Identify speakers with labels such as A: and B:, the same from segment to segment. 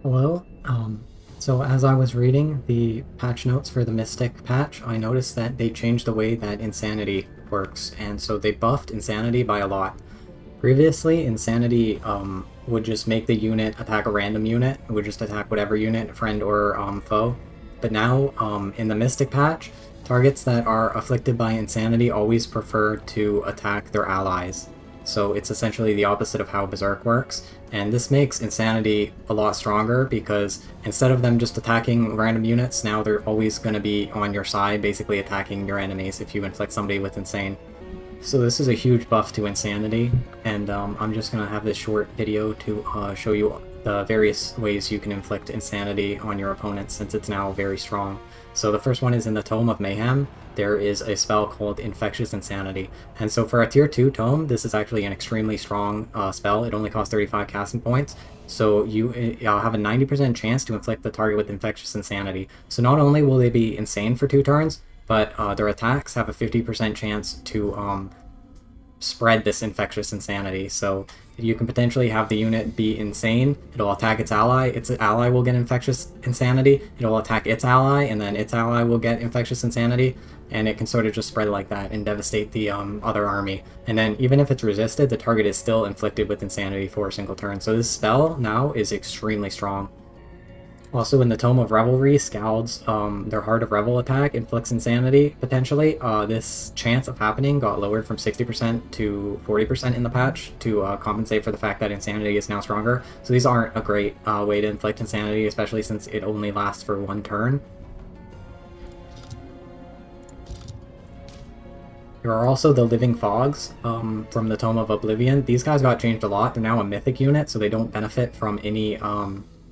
A: Hello. So as I was reading the patch notes for the Mystic patch, I noticed that they changed the way that Insanity works, and so they buffed Insanity by a lot. Previously, Insanity would just make the unit attack a random unit. It would just attack whatever unit, friend or foe. But now, in the Mystic patch, targets that are afflicted by Insanity always prefer to attack their allies. So it's essentially the opposite of how Berserk works, and this makes Insanity a lot stronger because instead of them just attacking random units, now they're always going to be on your side, basically attacking your enemies if you inflict somebody with Insane. So this is a huge buff to Insanity, and I'm just going to have this short video to show you the various ways you can inflict Insanity on your opponents since it's now very strong. So the first one is in the Tome of Mayhem. There is a spell called Infectious Insanity, and so for a tier 2 tome, this is actually an extremely strong spell. It only costs 35 casting points, so you have a 90% chance to inflict the target with Infectious Insanity. So not only will they be insane for 2 turns, but their attacks have a 50% chance to spread this infectious insanity. So you can potentially have the unit be insane, it'll attack its ally will get infectious insanity, it'll attack its ally, and then its ally will get infectious insanity, and it can sort of just spread like that and devastate the other army. And then even if it's resisted, the target is still inflicted with insanity for a single turn. So this spell now is extremely strong. Also, in the Tome of Revelry, Scalds, their Heart of Revel attack inflicts insanity, potentially. This chance of happening got lowered from 60% to 40% in the patch to compensate for the fact that insanity is now stronger. So these aren't a great way to inflict insanity, especially since it only lasts for 1 turn. There are also the Living Fogs from the Tome of Oblivion. These guys got changed a lot. They're now a mythic unit, so they don't benefit from any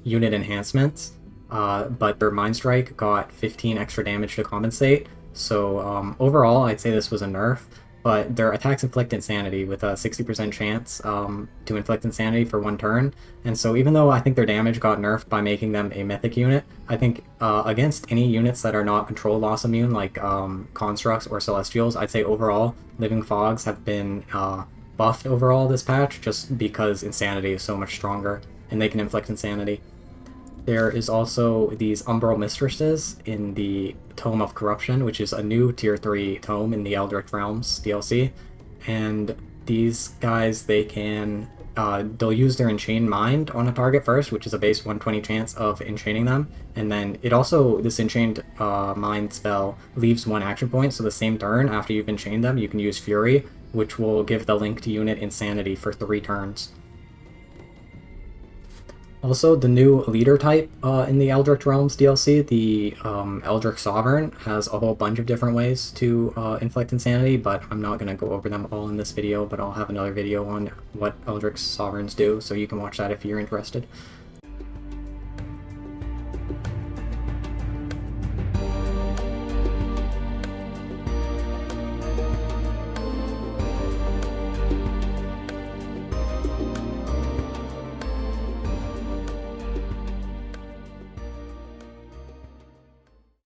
A: unit enhancements, but their Mind Strike got 15 extra damage to compensate. So overall, I'd say this was a nerf, but their attacks inflict insanity with a 60% chance to inflict insanity for 1 turn. And so even though I think their damage got nerfed by making them a mythic unit, I think against any units that are not control loss immune, like constructs or celestials, I'd say overall Living Fogs have been buffed overall this patch just because insanity is so much stronger and they can inflict insanity. There is also these Umbral Mistresses in the Tome of Corruption, which is a new tier 3 tome in the Eldritch Realms DLC. And these guys, they can they'll use their Enchained Mind on a target first, which is a base 120 chance of enchaining them. And then it also, this Enchained Mind spell leaves 1 action point, so the same turn after you've enchained them, you can use Fury, which will give the linked unit Insanity for 3 turns. Also, the new leader type in the Eldritch Realms DLC, the Eldritch Sovereign, has a whole bunch of different ways to inflict insanity, but I'm not going to go over them all in this video, but I'll have another video on what Eldritch Sovereigns do, so you can watch that if you're interested.